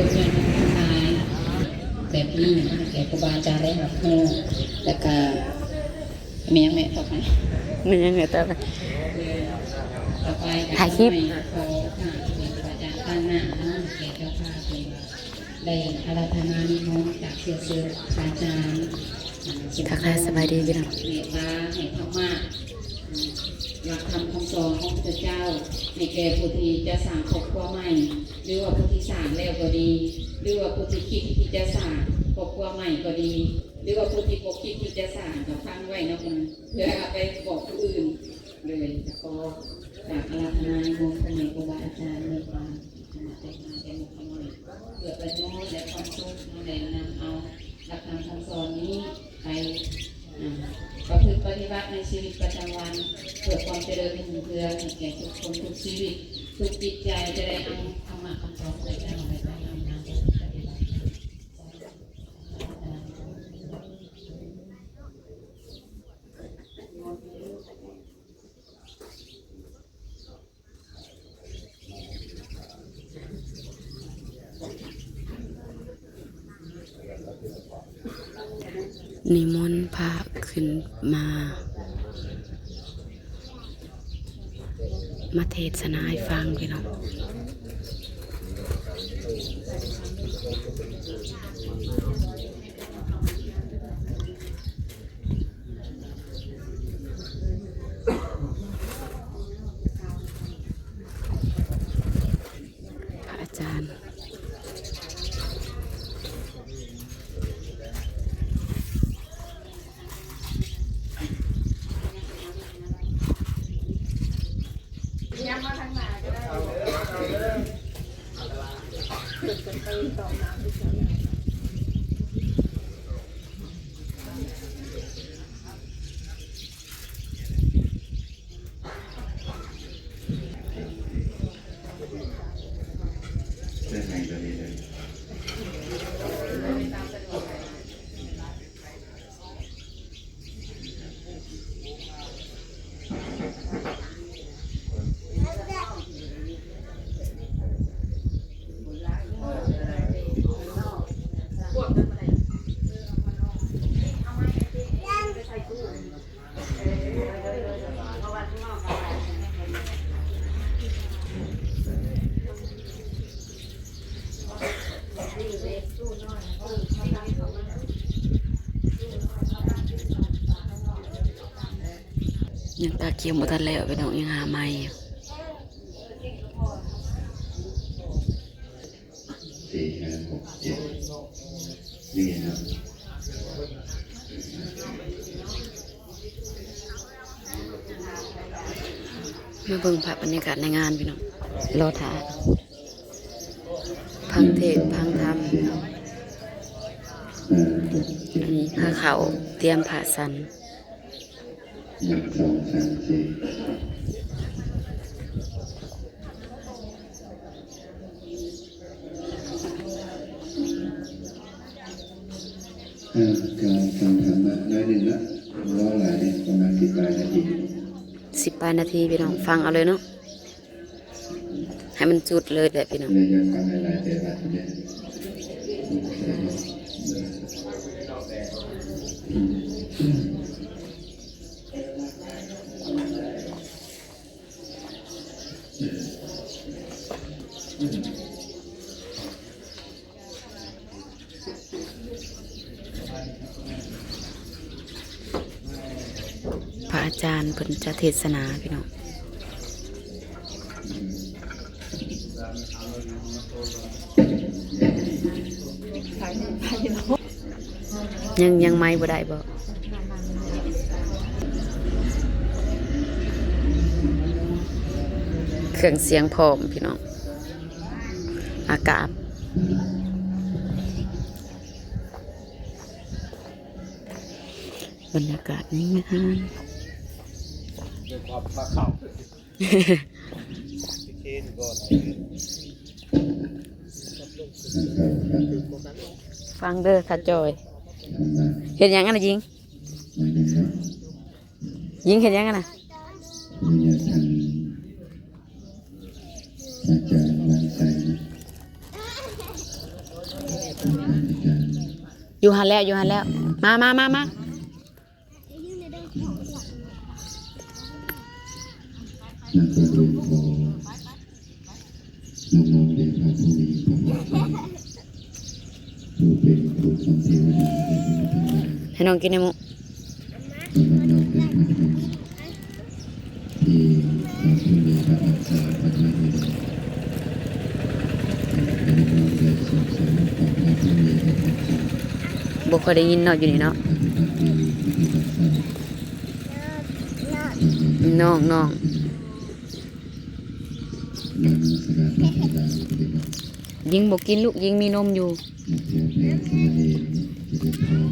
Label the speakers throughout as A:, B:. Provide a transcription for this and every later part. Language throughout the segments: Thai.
A: เป็นงานทำลายแบบนี้แก่ครูบาอาจารย์ได้รับโมแล้วก็มียังไงต่อไป
B: นี่ยังไงต่อไป
A: ต่อไป
B: ถ่ายคลิป
A: ขอค่ะเป็นครูบาอาจารย์ตั้งหน้าแก่เจ้าภาพเป็นได้อาราธนานิมนต์จากเสืออาจารย์
B: ทักทายสบายดีพี่น้อง
A: เมตตาให้ธรรมะหลักธรรมคำสอนของพระเจ้าให้แก่ผู้ที่จะสร้างครอบครัวใหม่หรือว่าผู้ที่สร้างแล้วก็ดีหรือว่าผู้ที่คิดที่จะสร้างครอบครัวใหม่ก็ดีหรือว่าผู้ที่คิดที่จะสร้างก็ฟังไว้นะคุณเพื่อเอาไปบอกผู้อื่นเลยแล้วก็จากอาราธนาโมทนาครูบาอาจารย์ในความใจมาใจหมดขโมยเกิดประโยชน์และความสุขในนำเอาหลักธรรมคำสอนนี้ไปประพฤติปฏิบัติในชีวิตประจำวันเพื่อความเจริญรุ่งเรืองแก่ทุกคนทุกชีวิตทุกจิตใจจะได้เอาธรรมะคำสอนไปได้ไปนำนำปฏิบัติ
B: นิมนต์พระขึ้นมาเทศนาให้ฟังพี่น้องพระอาจารย์
C: ได้ไหมตอนนี้เลย
B: ยังตาเกียวหมดทันแล้วพี่น้องยังหาไม่
C: 4 5 6 7นี่ครับ
B: มาเบิ่งภาพบรรยากาศในงานพี่น้องรอถ่ายพังเทศพังธรรมอันนี้ผ้าขาวเตรียมผ้าสัน
C: 1 2 3 4การฟังธรรมะน้อยหนึ่งละร้อยหลายประมาณ18 นาที
B: 18 นาทีพี่น้องฟังเอาเลยเนาะให้มันจุดเลยแหละพี่น้อง
C: เลยยังฟังหลายๆแต่ละทีเนี่ย
B: พระอาจารย์เพิ่นจะเทศนาพี่น้องยังไม่บ่ได้บ่เครื่องเสียงพร้อมพี่น้องอากาศบรรยากาศนี้นะคะ ฟังเด้อค่ะจอยเห็นยังไงนะยิงเห็นยังไงนะ
C: อาจารย์วางใจ ของการจัดการ
B: อยู่หันแล้วอยู่หันแล้ว มามามามา
C: นักประเรียนของน้องๆเด็กพาผู้มีความรักผู้เป็นผู้ทำเทวดาและผู้ทำงาน
B: ให้น้องกินในหมุ
C: น้องๆเด็กมาทำที่พาผู้มีความรักษาพระเจ้าอยู่ในเป็นน้องๆเด็กสงสารของพระผู้มีความรักษา
B: บ่เคยได้ยินเนาะอยู่นี่เนาะ
C: ปฏิบัติดีปฏิบัติชอบ
B: น้องน้อง
C: นำสกัดพระเทวดาปฏิบัติ
B: ยิงบ่กินลูกยิงมีนมอยู่
C: นักเรียนเพลงสมณีจะเป็นทอง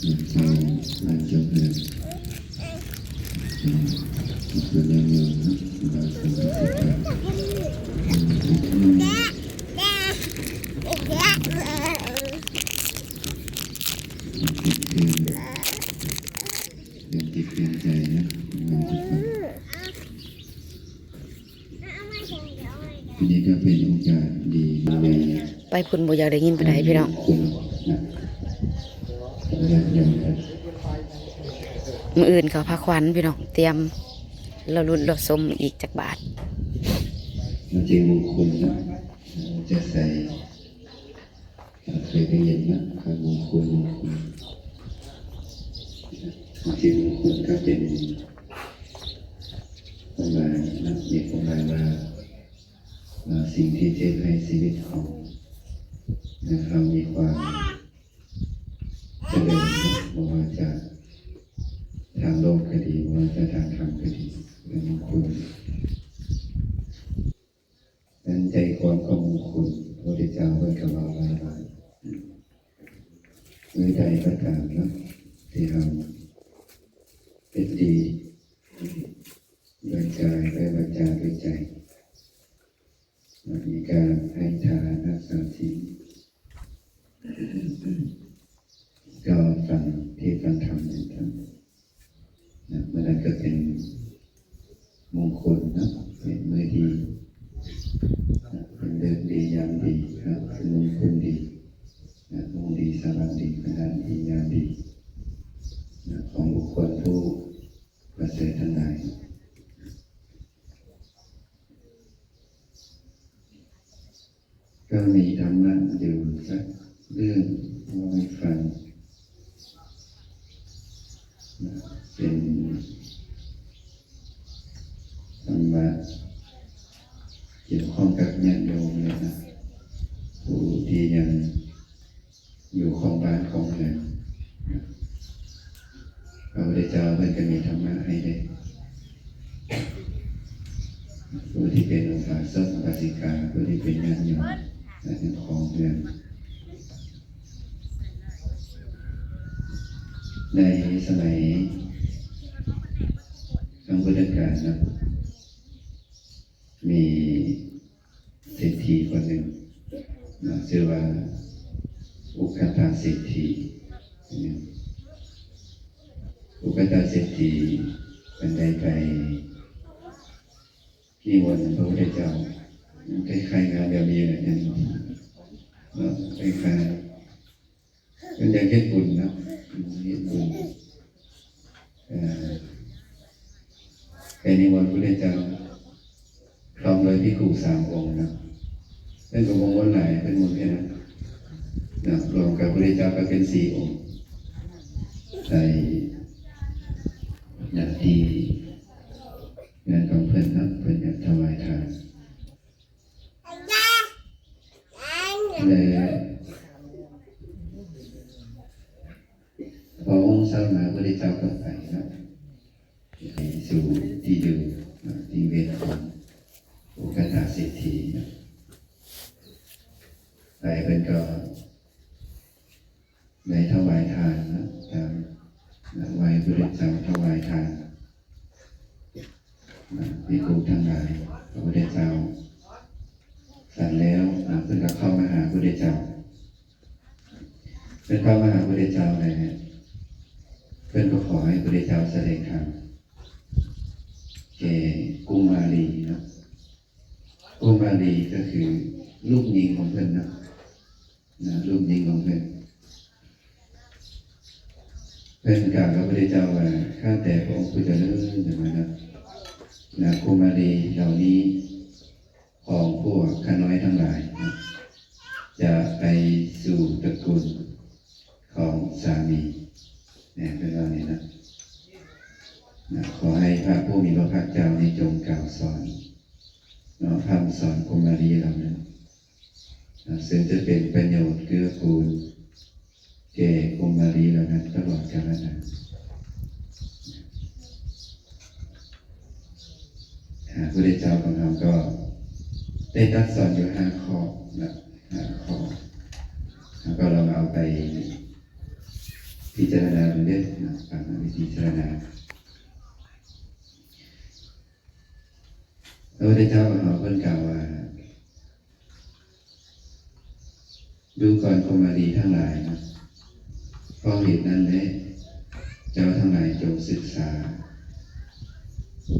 C: นักเศร้านักจบเรียนส่วนยังอยู่เราสมศิษย์ยังติดเปลี่ยนใจนะเราทุกคนทีนี้ก็เป็นโอกาสดีใน
B: ไปพุ่นบ่อยากได้ยินปานใดพี่น้อง
C: คุณนะยังครับ
B: มื้ออื่นเขาพาขวัญพี่น้องเตรียมเราลุ้นเราสมอีกจักบาท
C: จริงมงคลนะจะใส่เคยได้ยินนะคำมงคลจริงมงคลก็เป็นความหมายนะมีความหมายว่าสิ่งที่จะให้ชีวิตของเรามีความเจริญนะไม่ว่าจะทางโลกก็ดีไม่ว่าจะทางธรรมก็ดีเป็นมงคลนั้นใจความของมงคลพระพุทธเจ้าไว้กับเราไว้เมื่อใดก็ตามนะที่เราเป็นดีด้วยกายด้วยวาจาด้วยใจมีการให้ทานรักษาศีลก็ฟังที่ฟังธรรมเป็นธรรมนะเมื่อนั้นก็เป็นมงคลนะเป็นมือดีนะเป็นเดินดียามดีนะเป็นมงคลดีนะมงดีสวัสดีประทานดียามดีนะของบุคคลผู้ประเสริฐทั้งหลายก็มีธรรมะอยู่สักเรื่องเล่าให้ฟังเป็นธรรมะเกี่ยวข้องกับญาติโยมเลยนะผู้ที่ยังอยู่ของบ้านของเมืองพระพุทธเจ้าเพิ่นก็มีธรรมะให้ได้ผู้ที่เป็นอุบาสกอุบาสิกาผู้ที่เป็นญาติโยมและเป็นของเมืองในสมัยครั้งพุทธกาลนะมีเศรษฐีคนหนึ่งนะชื่อว่าอุคตาเศรษฐีอุคตาเศรษฐีเป็นได้ไปที่วันพระพุทธเจ้าคล้ายๆงานเดียวมีอะไรนั่นคล้ายๆเป็นอย่างเฮ็ดบุญนะเฮ็ดบุญในนิมนต์พระพุทธเจ้าพร้อมเลยภิกษุ3 องค์นะเป็นองค์วันไหนเป็นมนต์แค่นั้นนะรวมกับพระพุทธเจ้าก็เป็น4 องค์ในนาทีงานของเพื่อนนะเพื่อนอยากถวายทานและพอองค์เศร้ามาพระพุทธเจ้าก็ไปนะไปสู่ที่อยู่ที่เวรของอุคตาเศรษฐีนะไปเพื่อนก็ในถวายทานนะตามไหว้พระพุทธเจ้าถวายทานภิกษุทั้งหลายพระพุทธเจ้าสั่นแล้วเพื่อนก็เข้ามาหาพระพุทธเจ้าเพื่อนเข้ามาหาพระพุทธเจ้าเลยนะเพื่อนก็ขอให้พระพุทธเจ้าแสดงธรรมแก่กุมารีนะกุมารีก็คือ ลูกยิงของเพิ่นนะลูกยิงของเพิ่นกล่าวกับพระพุทธเจ้าว่าข้าแต่พระองค์ผู้เจริญนะกุมารีเหล่านี้ของพวกข้าน้อยทั้งหลายนะจะไปสู่ตระกูลของสามีเนี่ยเป็นว่านี้นะขอให้พระผู้มีพระภาคเจ้านี้จงกล่าวสอนคำสอนกุมารีเหล่านั้นซึ่งจะเป็นประโยชน์เกื้อกูลแก่กุมารีเหล่านั้นตลอดกาลนานพระพุทธเจ้าของเราก็ได้ตรัสสอนอยู่5 ข้อนะ5 ข้อแล้วก็ลองเอาไปพิจารณาดูเล่นนะฟังวิธีพิจารณาพระพุทธเจ้าของเราเพิ่นกล่าวว่าดูก่อนกุมารีทั้งหลายนะเพราะเหตุนั้นแหละเจ้าทั้งหลายจงศึกษา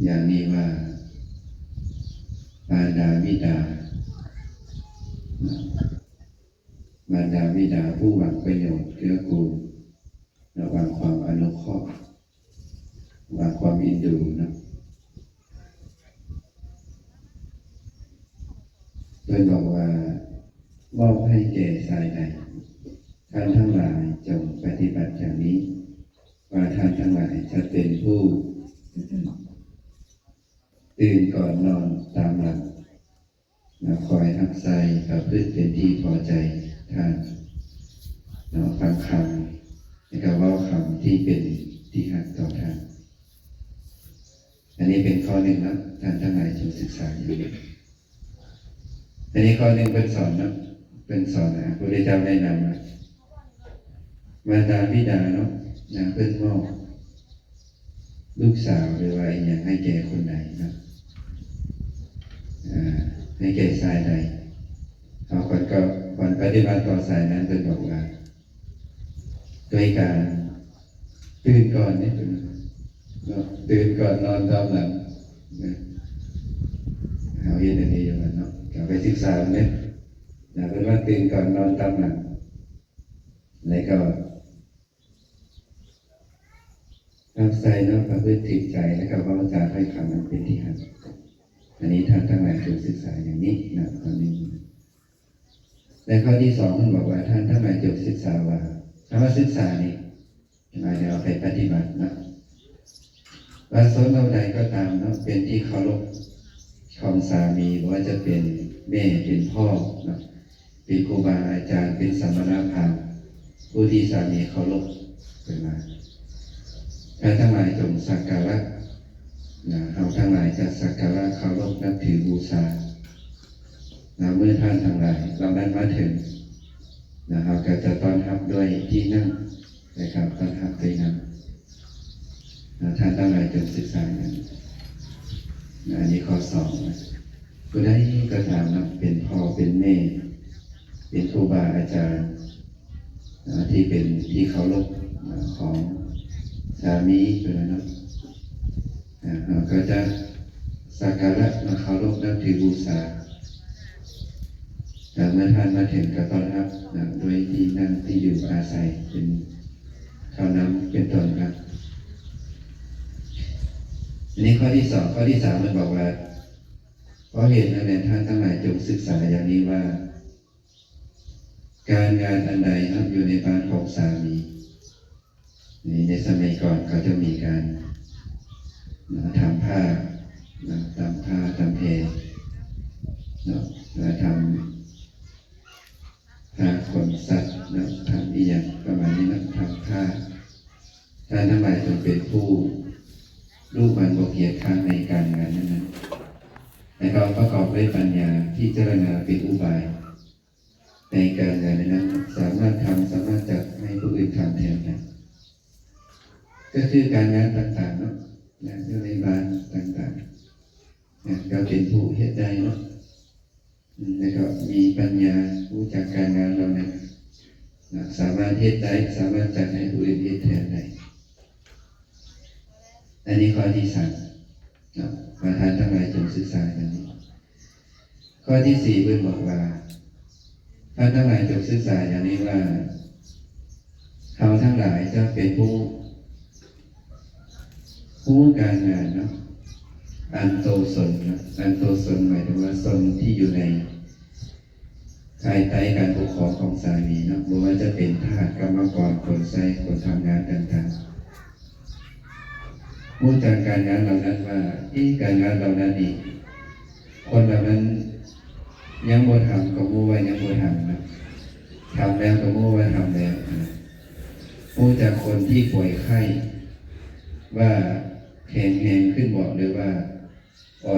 C: อย่างนี้ว่ามารดาบิดามารดาบิดาผู้หวังประโยชน์เกื้อกูลระหว่างความอนุเคราะห์หวังความอินดูนะเพิ่นบอกว่ามอบให้แก่สายใดท่านทั้งหลายจงปฏิบัติอย่างนี้ว่าท่านทั้งหลายจะเป็นผู้ตื่นก่อนนอนตามหลังคอยทักใส่ประพฤติเป็นที่พอใจท่านฟังคำแล้วก็เว้าคำที่เป็นที่หักต่อท่านอันนี้เป็นข้อหนึ่งนะท่านทั้งหลายจงศึกษาอย่างนี้อันนี้ข้อหนึ่งเป็นสอนนะเป็นสอนพระพุทธเจ้าแนะนำมามารดาบิดาเนาะเพิ่นมอบลูกสาวหรือว่าอย่างให้แก่คนใดนะให้แก่สายใดเขาก่อนปฏิบัติต่อสายนั้นเพิ่นบอกว่าโดยการตื่นก่อนนี่เป็นตื่นก่อนนอนตามหลังเอาเย็นอันนี้อย่างนั้นเนาะกลับไปศึกษาเนี่ยเป็นว่าตื่นก่อนนอนตามหลังแล้วก็ทำใจเนาะประพฤติใจแล้วก็วาจาให้คำมันเป็นที่หักอันนี้ท่านทั้งหลายจงศึกษาอย่างนี้นะข้อนี้และข้อที่2ท่านบอกว่าท่านทั้งหลายจงศึกษาว่าคำว่าศึกษานี่หมายถึงเอาไปปฏิบัตินะว่าสนเราใดก็ตามเนาะเป็นที่เคารพของสามีว่าจะเป็นแม่เป็นพ่อเนาะเป็นครูบาอาจารย์เป็นสมณพราหมณ์ผู้ที่สามีเคารพเป็นมาท่านทั้งหลายจงสักการะเราทั้งหลายจะสักการะเคารพนับถือบูชาเมื่อท่านทั้งหลายเราได้มาถึงเราก็จะต้อนรับด้วยที่นั่งนะครับต้อนรับด้วยนั่งท่านทั้งหลายจงศึกษาอย่างนี้อันนี้ข้อ2นะผู้ใดก็ตามนะเป็นพ่อเป็นแม่เป็นครูบาอาจารย์ที่เป็นที่เคารพของสามีเป็นอะไรนะก็จะสักการะเคารพนับถือบูชาเมื่อท่านมาถึงก็ต้อนรับด้วยที่นั่งที่อยู่อาศัยเป็นข้าวน้ำเป็นต้นครับอันนี้ข้อที่2ข้อที่3มันบอกว่าเพราะเหตุนั้นท่านทั้งหลายจงศึกษาอย่างนี้ว่าการงานอันใดอยู่ในบ้านของสามีในสมัยก่อนเขาจะมีการทำผ้าทำผ้าทำเพลทำผ้าขนสัตว์ทำอีกอย่างประมาณนี้นะทำผ้าท่านทั้งหลายจงเป็นผู้รูปมันบกเกียรติข้างในการงานนั้นและก็ประกอบด้วยปัญญาที่เจรณาเป็นอุบายในการงานนั้นสามารถจัดให้ผู้อื่นทำแทนได้ก็คือการงานต่างๆเนาะงานในบ้านต่างๆเราเป็นผู้เหตุใดเนาะแล้วก็มีปัญญารู้จักการงานเราเนี่ยสามารถเหตุได้สามารถจัดให้ผู้อื่นเหตุแทนได้อันนี้ข้อที่3ประธานทั้งหลายจงศึกษาอย่างนี้ข ข้อที่สี่เพิ่นบอกว่าท่านทั้งหลายจงศึกษาอย่างนี้ว่าเขาทั้งหลายจะเป็นผู้การงานเนาะอันโตสนนะอันโตสนหมายถึงว่าสนที่อยู่ในภายใต้การปกครองของสามีเนาะไม่ว่าจะเป็นทาสกรรมกรคนใช้คนทำงานต่างๆผู้จัดการงานเหล่านั้นว่าการงานเหล่านั้นนี่คนเหล่านั้นยังบ่ทำก็รู้ว่ายังบ่ทำนะทำแล้วก็รู้ว่าทำแล้วผู้จากคนที่ป่วยไข้ว่าแข็งแรงขึ้นบอกหรือว่าอ่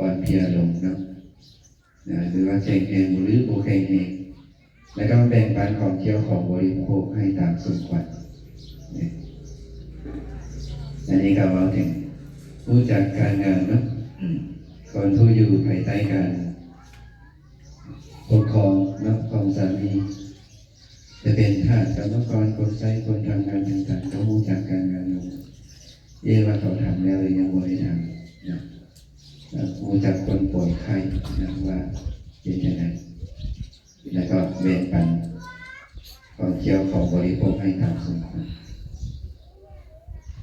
C: อนเพลียลงเนาะหรือว่าแข็งแรงหรือบ่แข็งแรงแล้วก็แบ่งปันของเที่ยวของบริโภคให้ตามสมควรอันนี้ก็ว่าถึงผู้จัดการงานเนาะคนผู้อยู่ภายใต้การปกครองเนาะของสามีจะเป็นทาสกรรมกรคนใช้คนทำงานต่างๆเขาผู้จัดการงานเราว่าเขาทำแล้วหรือยังไม่ได้ทำนะผู้จัดคนป่วยไข้นะว่าเป็นยังไงแล้วก็แบ่งปันของเที่ยวของบริโภคให้ตามสมควร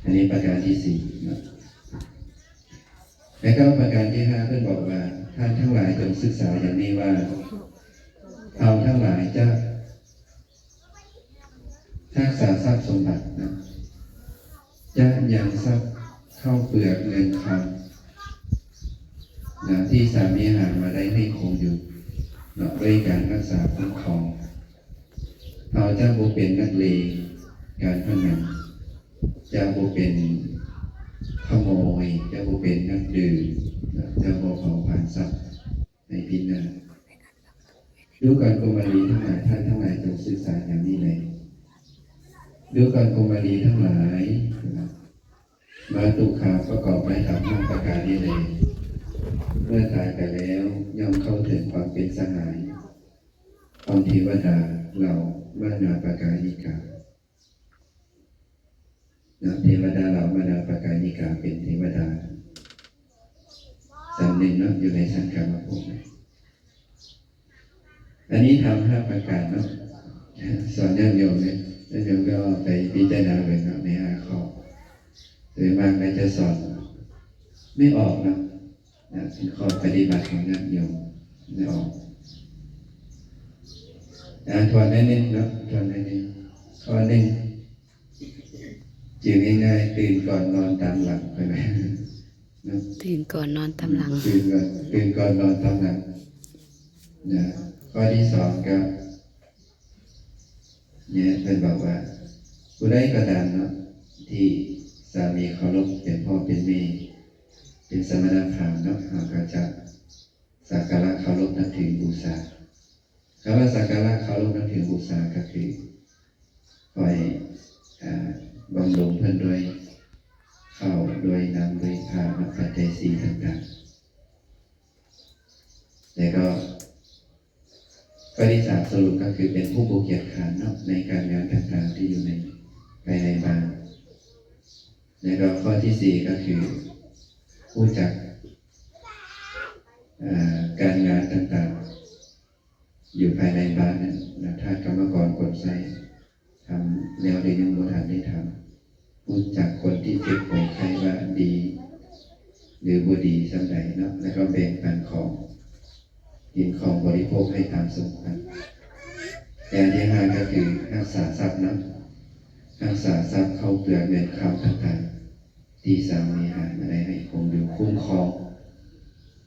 C: อันนี้ประการที่สี่นะแล้วก็ประการที่ห้าเพื่อนบอกว่าท่านทั้งหลายจงศึกษาอย่างนี้ว่าเราทั้งหลายจะรักษาทรัพย์สมบัตินะจะยังทรัพย์เข้าเปลือกเงินคำนะที่สามีหามาได้ให้คงอยู่นะด้วยการรักษาคุ้มครองเราจะบ่เป็นนักเลงการพนันจะบ่เป็นขโมยจะบ่เป็นนักดื่มจะบ่เผาผลาญทรัพย์ในพินาศดูก่อนโกมาลีทั้งหลายท่านทั้งหลายจงศึกษาอย่างนี้เลยดูก่อนโกมาลีทั้งหลายมาตุขาประกอบไปทำห้าประการนี้เลยเมื่อตายไปแล้วย่อมเข้าถึงความเป็นสหายของเทวดาเรามานาปกายิกาเทวดาเรามานาปกายิกาเป็นเทวดาสันหนึ่งเนาะอยู่ในสังฆามภพอันนี้ทำห้าประการเนาะสอนญาติโยมเนี่ยญาติโยมก็ไปพิจารณาเลยเนาะในห้าข้อโดยมากเราจะสอนไม่ออกนะเป็นข้อปฏิบัติของญาติโยมไม่ออกทวนได้นิดเนาะทวนได้นิดข้อหนึ่งจืดง่ายๆตื่นก่อนนอนตามหลังไปไหม
B: ตื่นก่อนนอนตามหลัง
C: ตื่นก่อนนอนตามหลังนะข้อที่สองก็เนี่ยเป็นบอกว่าผู้ใดก็ตามเนาะที่สามีเคารพเป็นพ่อเป็นแม่เป็นสมณพราหมณ์เนาะเราก็จะสักการะเคารพนับถือบูชาคำว่าสักการะเคารพนับถือบูชาก็คือคอยบำรุงเพื่อนด้วยข้าวด้วยน้ำด้วยผ้าปัจจัยสี่ต่างๆแล้วก็ข้อที่สามสรุปก็คือเป็นผู้บุกเกียรติขานเนาะในการงานต่างๆที่อยู่ในภายในบ้านแล้วก็ข้อที่สี่ก็คือผู้จัดการงานต่างๆอยู่ภายในบ้านนั้นนะถ้ากรรมกรคนใช้ทำแล้วได้ยังบ่ทันได้ทำผู้จัดคนที่เจ็บป่วยไข้ว่าดีหรือบ่ดีสักใดเนาะแล้วก็แบ่งปันของกินของบริโภคให้ตามสมควรอย่างที่ห้าก็คือรักษาทรัพย์นะรักษาทรัพย์เข้าเปลือกเงินคำต่างๆที่สามีหามาได้ให้คงอยู่คุ้มครอง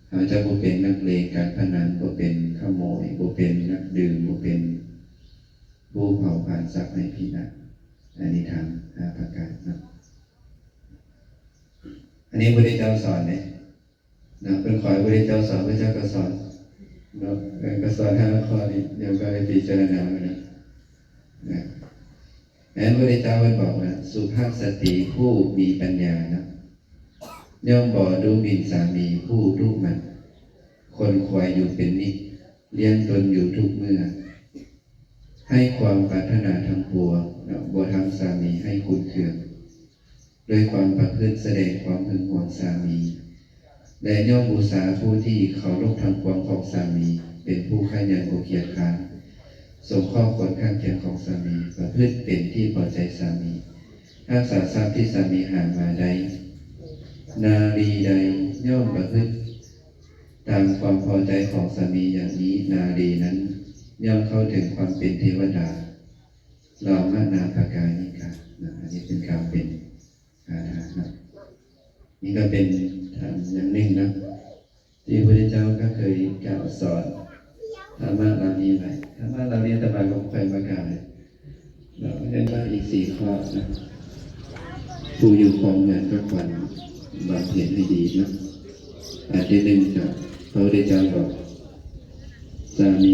C: เราจะบ่เป็นนักเลงการพนันบ่เป็นขโมยบ่เป็นนักดื่มบ่เป็นผู้เผาผลาญทรัพย์ในพินาศอันนี้ทำ5ประการนะอันนี้พระพุทธเจ้าสอนเนี่ยนะเป็นขอให้พระพุทธเจ้าสอนพระเจ้าก็สอนเนาะก็สอน5ข้อนี้เดี๋ยวก็ไปพิจารณาเลยนะแม้พระพุทธเจ้าบอกว่าสุภาพสตรีผู้มีปัญญานะย่อมบ่ดูหมิ่นสามีผู้ลูกมันคนควายอยู่เป็นนิจเลี้ยงตนอยู่ทุกเมื่อให้ความปรารถนาทั้งปวงบ่ทำสามีให้คุณเคืองโดยความประพฤติแสดงความหึงหวงสามี และย่อมบูชาผู้ที่เขาลบทำความของสามีเป็นผู้ขยันโอเกียรค้านสมข้อควรข้างเคียงของสามีประพฤติเป็นที่พอใจสามีรักษาทรัพย์ที่สามีหามาได้นารีใดย่อมประพฤติตามความพอใจของสามีอย่างนี้นารีนั้นย่อมเข้าถึงความเป็นเทวดาเรามานาภากานิกาอันนี้เป็นคำเป็นคาถานะนี่ก็เป็นธรรมอย่างหนึ่งนะที่พระพุทธเจ้าก็เคยกล่าวสอนธรรมะเหล่านี้ไว้ธรรมะเหล่านี้แต่บางก็เคยมากล่าวเลยเราเรียนว่าอีก4 ข้อนะผู้อยู่ครองเงินก็ควรบำเพ็ญให้ดีนะอันที่ 1ก็พระพุทธเจ้าบอกสามี